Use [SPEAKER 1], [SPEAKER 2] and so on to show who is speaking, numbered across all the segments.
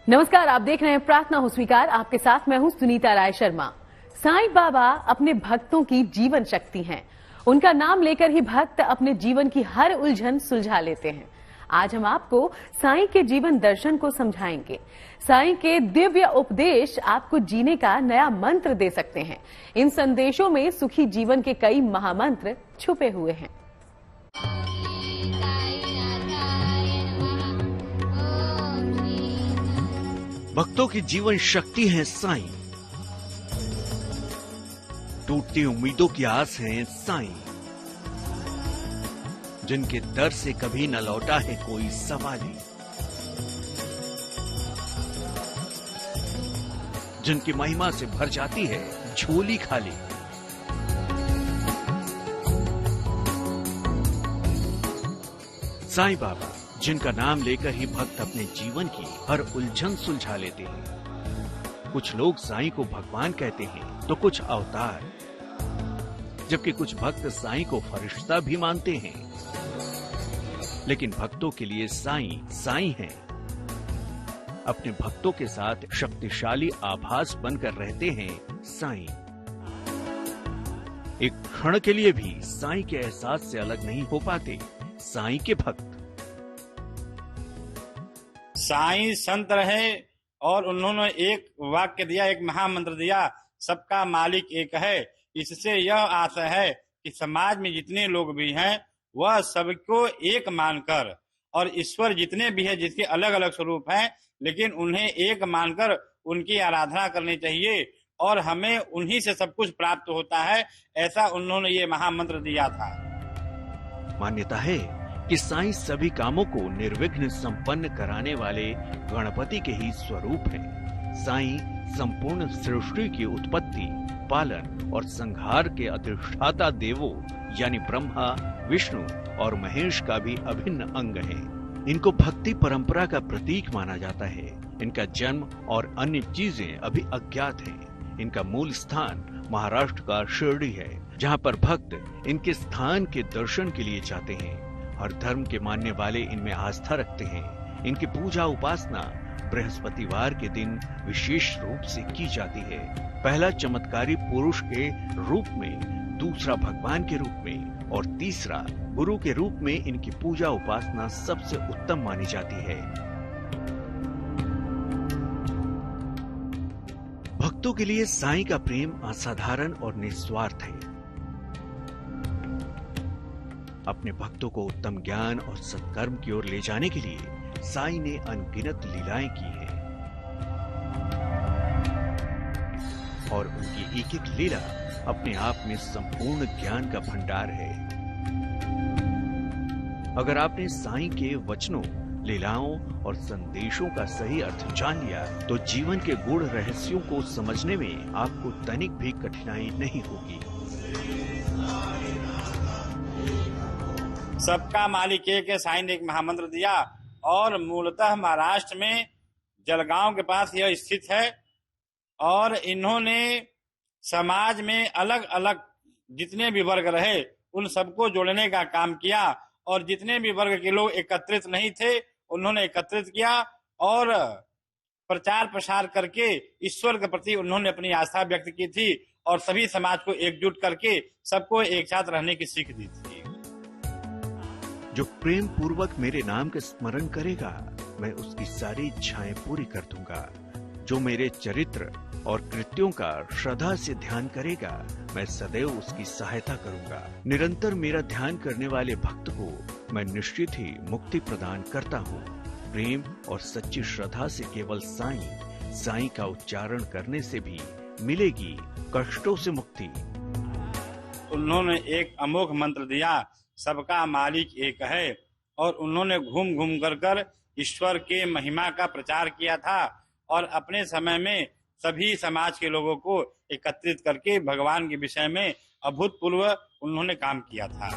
[SPEAKER 1] नमस्कार, आप देख रहे हैं प्रार्थना हो स्वीकार। आपके साथ मैं हूं सुनीता राय शर्मा। साईं बाबा अपने भक्तों की जीवन शक्ति हैं। उनका नाम लेकर ही भक्त अपने जीवन की हर उलझन सुलझा लेते हैं। आज हम आपको साईं के जीवन दर्शन को समझाएंगे। साईं के दिव्य उपदेश आपको जीने का नया मंत्र दे सकते हैं। इन संदेशों में सुखी जीवन के कई महामंत्र छुपे हुए हैं।
[SPEAKER 2] भक्तों की जीवन शक्ति है साईं। टूटती उम्मीदों की आस है साईं। जिनके दर से कभी न लौटा है कोई सवाली। जिनकी महिमा से भर जाती है झोली खाली। साईं बाबा, जिनका नाम लेकर ही भक्त अपने जीवन की हर उलझन सुलझा लेते हैं। कुछ लोग साईं को भगवान कहते हैं तो कुछ अवतार, जबकि कुछ भक्त साईं को फरिश्ता भी मानते हैं। लेकिन भक्तों के लिए साईं साईं हैं। अपने भक्तों के साथ शक्तिशाली आभास बनकर रहते हैं साईं। एक क्षण के लिए भी साईं के एहसास से अलग नहीं हो पाते साईं के भक्त।
[SPEAKER 3] साईं संत रहे और उन्होंने एक वाक्य दिया, एक महामंत्र दिया, सबका मालिक एक है। इससे यह आशा है कि समाज में जितने लोग भी हैं वह सबको एक मानकर, और ईश्वर जितने भी हैं जिसके अलग अलग स्वरूप हैं, लेकिन उन्हें एक मानकर उनकी आराधना करनी चाहिए और हमें उन्हीं से सब कुछ प्राप्त होता है। ऐसा उन्होंने ये महामंत्र दिया था।
[SPEAKER 2] मान्यता है कि साईं सभी कामों को निर्विघ्न संपन्न कराने वाले गणपति के ही स्वरूप हैं। साईं संपूर्ण सृष्टि की उत्पत्ति, पालन और संहार के अधिष्ठाता देवों यानी ब्रह्मा, विष्णु और महेश का भी अभिन्न अंग है। इनको भक्ति परंपरा का प्रतीक माना जाता है। इनका जन्म और अन्य चीजें अभी अज्ञात हैं। इनका मूल स्थान महाराष्ट्र का शिरडी है, जहाँ पर भक्त इनके स्थान के दर्शन के लिए जाते हैं। हर धर्म के मानने वाले इनमें आस्था रखते हैं। इनकी पूजा उपासना बृहस्पतिवार के दिन विशेष रूप से की जाती है। पहला चमत्कारी पुरुष के रूप में, दूसरा भगवान के रूप में और तीसरा गुरु के रूप में इनकी पूजा उपासना सबसे उत्तम मानी जाती है। भक्तों के लिए साईं का प्रेम असाधारण और निस्वार्थ है। अपने भक्तों को उत्तम ज्ञान और सत्कर्म की ओर ले जाने के लिए साईं ने अनगिनत लीलाएं की हैं और उनकी एक एक लीला अपने आप में संपूर्ण ज्ञान का भंडार है। अगर आपने साईं के वचनों, लीलाओं और संदेशों का सही अर्थ जान लिया तो जीवन के गूढ़ रहस्यों को समझने में आपको तनिक भी कठिनाई नहीं होगी।
[SPEAKER 3] सबका मालिक एक है, साईं ने एक महामंत्र दिया और मूलतः महाराष्ट्र में जलगांव के पास यह स्थित है। और इन्होंने समाज में अलग अलग जितने भी वर्ग रहे उन सबको जोड़ने का काम किया और जितने भी वर्ग के लोग एकत्रित नहीं थे उन्होंने एकत्रित किया और प्रचार प्रसार करके ईश्वर के प्रति उन्होंने अपनी आस्था व्यक्त की थी और सभी समाज को एकजुट करके सबको एक साथ रहने की सीख दी थी।
[SPEAKER 2] जो प्रेम पूर्वक मेरे नाम का स्मरण करेगा मैं उसकी सारी इच्छाएं पूरी कर दूंगा। जो मेरे चरित्र और कृत्यों का श्रद्धा से ध्यान करेगा मैं सदैव उसकी सहायता करूंगा। निरंतर मेरा ध्यान करने वाले भक्त को मैं निश्चित ही मुक्ति प्रदान करता हूँ। प्रेम और सच्ची श्रद्धा से केवल साईं साईं का उच्चारण करने से भी मिलेगी कष्टों से मुक्ति।
[SPEAKER 3] उन्होंने एक अमोघ मंत्र दिया, सबका मालिक एक है, और उन्होंने घूम घूम कर ईश्वर के महिमा का प्रचार किया था और अपने समय में सभी समाज के लोगों को एकत्रित करके भगवान के विषय में अभूतपूर्व उन्होंने काम किया था।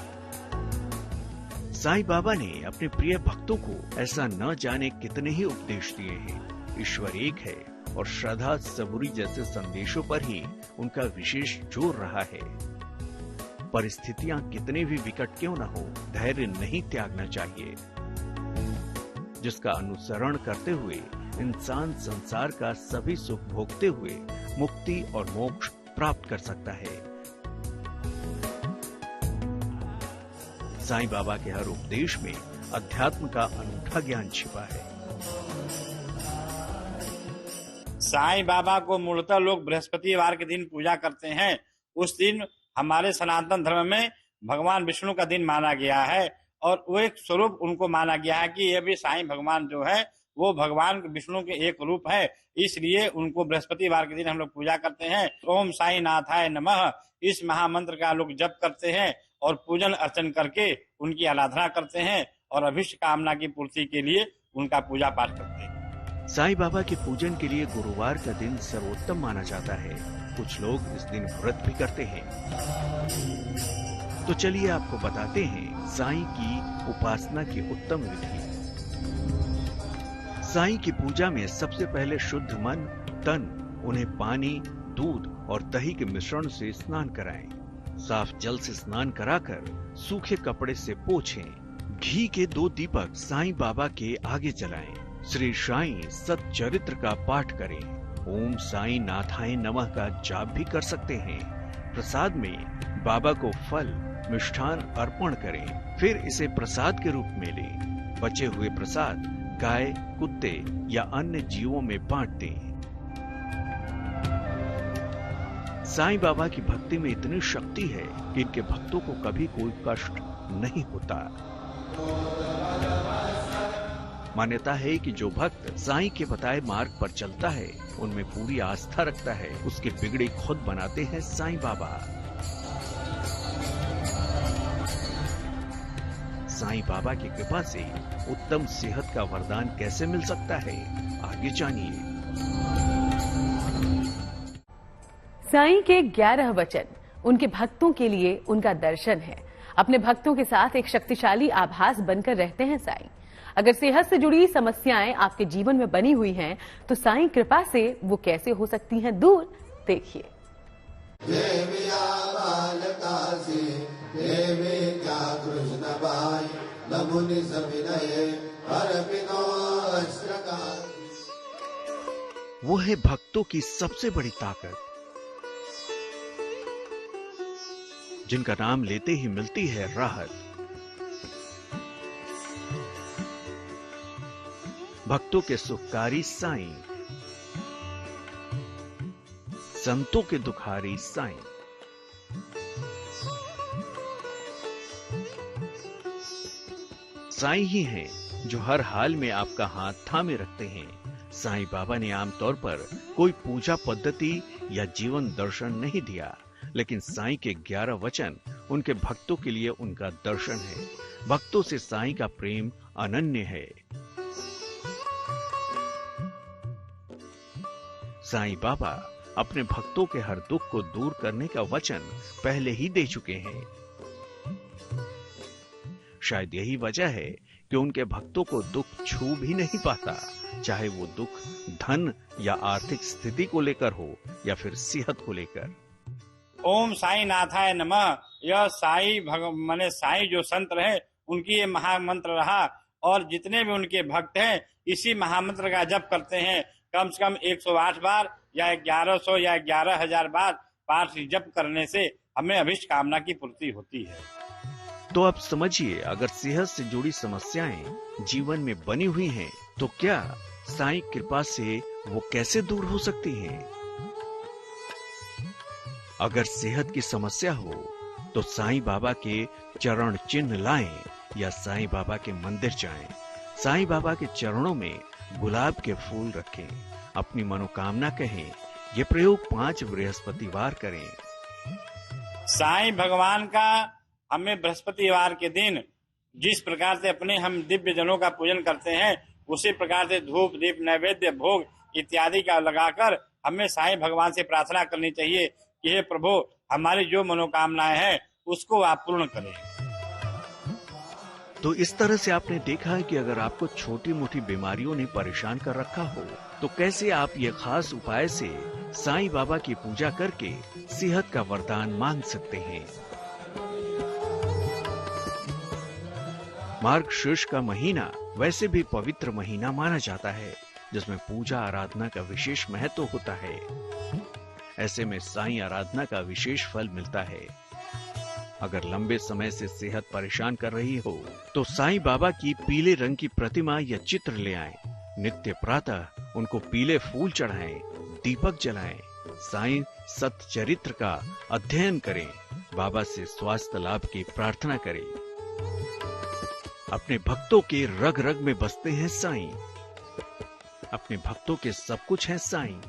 [SPEAKER 2] साईं बाबा ने अपने प्रिय भक्तों को ऐसा न जाने कितने ही उपदेश दिए हैं। ईश्वर एक है और श्रद्धा सबूरी जैसे संदेशों पर ही उनका विशेष जोर रहा है। परिस्थितियां कितने भी विकट क्यों न हो, धैर्य नहीं त्यागना चाहिए। जिसका अनुसरण करते हुए इंसान संसार का सभी सुख भोगते हुए मुक्ति और मोक्ष प्राप्त कर सकता है। साईं बाबा के हर उपदेश में अध्यात्म का अनूठा ज्ञान छिपा है।
[SPEAKER 3] साईं बाबा को मूलतः लोग बृहस्पतिवार के दिन पूजा करते हैं। उस दिन हमारे सनातन धर्म में भगवान विष्णु का दिन माना गया है और वो एक स्वरूप उनको माना गया है कि ये भी साईं भगवान जो है वो भगवान विष्णु के एक रूप है, इसलिए उनको बृहस्पतिवार के दिन हम लोग पूजा करते हैं। ओम साईं नाथाय नमः इस महामंत्र का लोग जप करते हैं और पूजन अर्चन करके उनकी आराधना करते हैं और अभिष्ट कामना की पूर्ति के लिए उनका पूजा पाठ करते हैं।
[SPEAKER 2] साईं बाबा के पूजन के लिए गुरुवार का दिन सर्वोत्तम माना जाता है। कुछ लोग इस दिन व्रत भी करते हैं। तो चलिए आपको बताते हैं साईं की उपासना की उत्तम विधि। साईं की पूजा में सबसे पहले शुद्ध मन, तन, उन्हें पानी, दूध और दही के मिश्रण से स्नान कराएं। साफ जल से स्नान कराकर सूखे कपड़े से पोंछें। घी के 2 दीपक साईं बाबा के आगे जलाएं। श्री साईं सच्चरित्र का पाठ करें। ओम साईं नाथाय नमः का जाप भी कर सकते हैं। प्रसाद में बाबा को फल, मिष्ठान अर्पण करें, फिर इसे प्रसाद के रूप में लें। बचे हुए प्रसाद गाय, कुत्ते या अन्य जीवों में बांट दें। साईं बाबा की भक्ति में इतनी शक्ति है कि इनके भक्तों को कभी कोई कष्ट नहीं होता। मान्यता है कि जो भक्त साईं के बताए मार्ग पर चलता है, उनमें पूरी आस्था रखता है, उसकी बिगड़ी खुद बनाते हैं साईं बाबा। साईं बाबा की कृपा से उत्तम सेहत का वरदान कैसे मिल सकता है, आगे जानिए।
[SPEAKER 1] साईं के 11 वचन उनके भक्तों के लिए उनका दर्शन है। अपने भक्तों के साथ एक शक्तिशाली आभास बनकर रहते हैं साईं। अगर सेहत से जुड़ी समस्याएं आपके जीवन में बनी हुई हैं, तो साईं कृपा से वो कैसे हो सकती हैं दूर, देखिए।
[SPEAKER 2] वो है भक्तों की सबसे बड़ी ताकत, जिनका नाम लेते ही मिलती है राहत। भक्तों के सुखकारी साईं, संतों के दुखारी साईं। साईं ही हैं जो हर हाल में आपका हाथ थामे रखते हैं। साईं बाबा ने आमतौर पर कोई पूजा पद्धति या जीवन दर्शन नहीं दिया, लेकिन साईं के 11 वचन उनके भक्तों के लिए उनका दर्शन है। भक्तों से साईं का प्रेम अनन्य है। साईं बाबा अपने भक्तों के हर दुख को दूर करने का वचन पहले ही दे चुके हैं। शायद यही वजह है कि उनके भक्तों को दुख छू भी नहीं पाता, चाहे वो दुख धन या आर्थिक स्थिति को लेकर हो या फिर सेहत को लेकर।
[SPEAKER 3] ओम साईं नाथाय नमः यह माने साईं जो संत रहे उनकी ये महामंत्र रहा और जितने भी उनके भक्त हैं इसी महामंत्र का जप करते हैं। कम से कम 108 बार या 1100 या 11,000 बार पाठ जप करने से हमें अभिष्ट कामना की पूर्ति होती है।
[SPEAKER 2] तो अब समझिए, अगर सेहत से जुड़ी समस्याएं जीवन में बनी हुई हैं, तो क्या साईं कृपा से वो कैसे दूर हो सकती हैं? अगर सेहत की समस्या हो तो साईं बाबा के चरण चिन्ह लाएं या साईं बाबा के मंदिर जाएं। साईं बाबा के चरणों में गुलाब के फूल रखें, अपनी मनोकामना कहें। ये प्रयोग 5 बृहस्पतिवार करें।
[SPEAKER 3] साईं भगवान का हमें बृहस्पतिवार के दिन जिस प्रकार से अपने हम दिव्य जनों का पूजन करते हैं, उसी प्रकार से धूप दीप नैवेद्य भोग इत्यादि का लगाकर हमें साईं भगवान से प्रार्थना करनी चाहिए कि हे प्रभु, हमारी जो मनोकामनाएं हैं उसको आप पूर्ण करें।
[SPEAKER 2] तो इस तरह से आपने देखा है कि अगर आपको छोटी मोटी बीमारियों ने परेशान कर रखा हो, तो कैसे आप ये खास उपाय से साईं बाबा की पूजा करके सेहत का वरदान मांग सकते हैं। मार्गशीर्ष का महीना वैसे भी पवित्र महीना माना जाता है। जिसमें पूजा आराधना का विशेष महत्व होता है। ऐसे में साईं आराधना का विशेष फल मिलता है। अगर लंबे समय से सेहत परेशान कर रही हो तो साईं बाबा की पीले रंग की प्रतिमा या चित्र ले आएं। नित्य प्रातः उनको पीले फूल चढ़ाएं, दीपक जलाएं, साईं सच्चरित्र का अध्ययन करें, बाबा से स्वास्थ्य लाभ की प्रार्थना करें। अपने भक्तों के रग रग में बसते हैं साईं। अपने भक्तों के सब कुछ है साईं,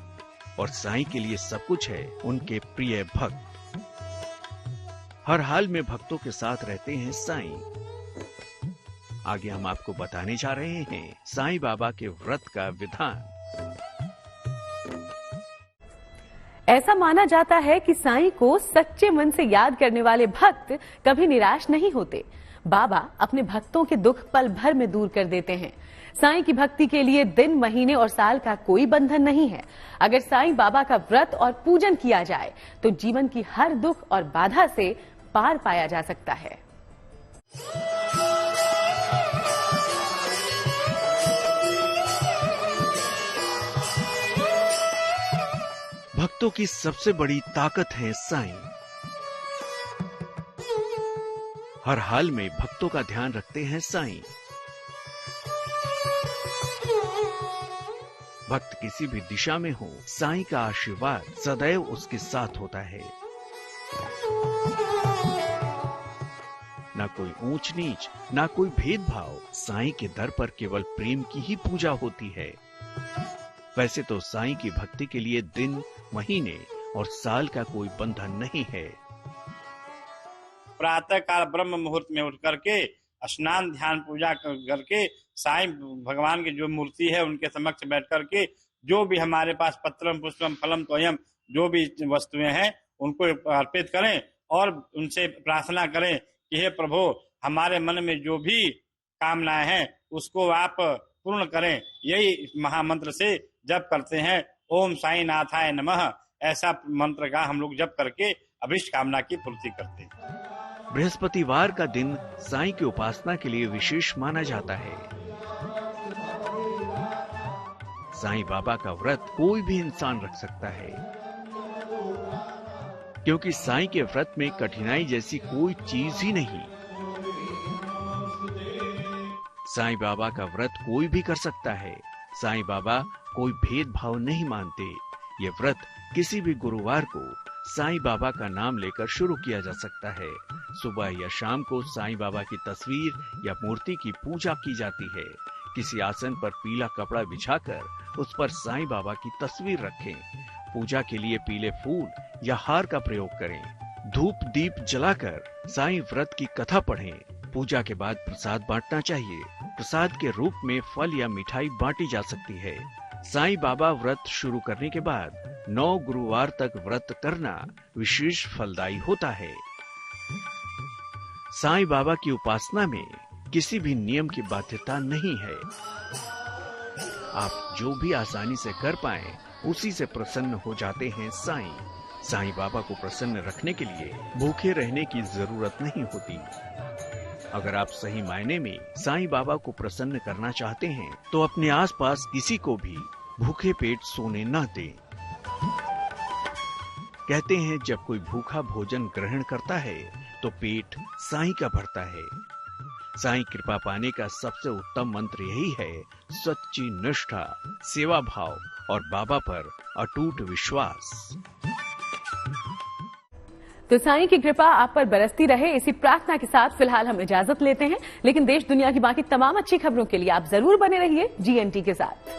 [SPEAKER 2] और साईं के लिए सब कुछ है उनके प्रिय भक्त। हर हाल में भक्तों के साथ रहते हैं साईं। आगे हम आपको बताने जा रहे हैं साईं बाबा के व्रत का विधान।
[SPEAKER 1] ऐसा माना जाता है कि साईं को सच्चे मन से याद करने वाले भक्त कभी निराश नहीं होते। बाबा अपने भक्तों के दुख पल भर में दूर कर देते हैं। साईं की भक्ति के लिए दिन, महीने और साल का कोई बंधन नहीं है। अगर साईं बाबा का व्रत और पूजन किया जाए तो जीवन की हर दुख और बाधा से पार पाया जा सकता है।
[SPEAKER 2] भक्तों की सबसे बड़ी ताकत है साईं। हर हाल में भक्तों का ध्यान रखते हैं साईं। भक्त किसी भी दिशा में हो, साईं का आशीर्वाद सदैव उसके साथ होता है। ना कोई ऊंच नीच, ना कोई भेदभाव। साईं के दर पर केवल प्रेम की ही पूजा होती है। वैसे तो साईं की भक्ति के लिए दिन, महीने और साल का कोई बंधन नहीं है।
[SPEAKER 3] प्रातः काल ब्रह्म मुहूर्त में उठ करके स्नान ध्यान पूजा करके साईं भगवान की जो मूर्ति है उनके समक्ष बैठ करके जो भी हमारे पास पत्रम पुष्पम फलम तोयम जो भी वस्तुएं हैं उनको अर्पित करें और उनसे प्रार्थना करें कि हे प्रभु, हमारे मन में जो भी कामनाएं हैं उसको आप पूर्ण करें। यही महामंत्र से जप करते हैं। ओम साईं नाथाय नमः, ऐसा मंत्र का हम लोग जप करके अभिष्ट कामना की पूर्ति करते हैं।
[SPEAKER 2] बृहस्पतिवार का दिन साईं की उपासना के लिए विशेष माना जाता है। साईं बाबा का व्रत कोई भी इंसान रख सकता है, क्योंकि साईं के व्रत में कठिनाई जैसी कोई चीज ही नहीं। साईं बाबा का व्रत कोई भी कर सकता है। साईं बाबा कोई भेदभाव नहीं मानते। ये व्रत किसी भी गुरुवार को साईं बाबा का नाम लेकर शुरू किया जा सकता है। सुबह या शाम को साईं बाबा की तस्वीर या मूर्ति की पूजा की जाती है। किसी आसन पर पीला कपड़ा बिछाकर उस पर साईं बाबा की तस्वीर रखें। पूजा के लिए पीले फूल या हार का प्रयोग करें। धूप दीप जलाकर साईं व्रत की कथा पढ़ें। पूजा के बाद प्रसाद बांटना चाहिए। प्रसाद के रूप में फल या मिठाई बांटी जा सकती है। साईं बाबा व्रत शुरू करने के बाद 9 गुरुवार तक व्रत करना विशेष फलदायी होता है। साईं बाबा की उपासना में किसी भी नियम की बाध्यता नहीं है। आप जो भी आसानी से कर पाएं, उसी से प्रसन्न हो जाते हैं साईं। साईं बाबा को प्रसन्न रखने के लिए भूखे रहने की जरूरत नहीं होती। अगर आप सही मायने में साईं बाबा को प्रसन्न करना चाहते हैं तो अपने आसपास किसी को भी भूखे पेट सोने न दें। कहते हैं जब कोई भूखा भोजन ग्रहण करता है तो पेट साईं का भरता है। साईं कृपा पाने का सबसे उत्तम मंत्र यही है, सच्ची निष्ठा, सेवा भाव और बाबा पर अटूट विश्वास।
[SPEAKER 1] तो साईं की कृपा आप पर बरसती रहे, इसी प्रार्थना के साथ फिलहाल हम इजाजत लेते हैं। लेकिन देश दुनिया की बाकी तमाम अच्छी खबरों के लिए आप जरूर बने रहिए GNT के साथ।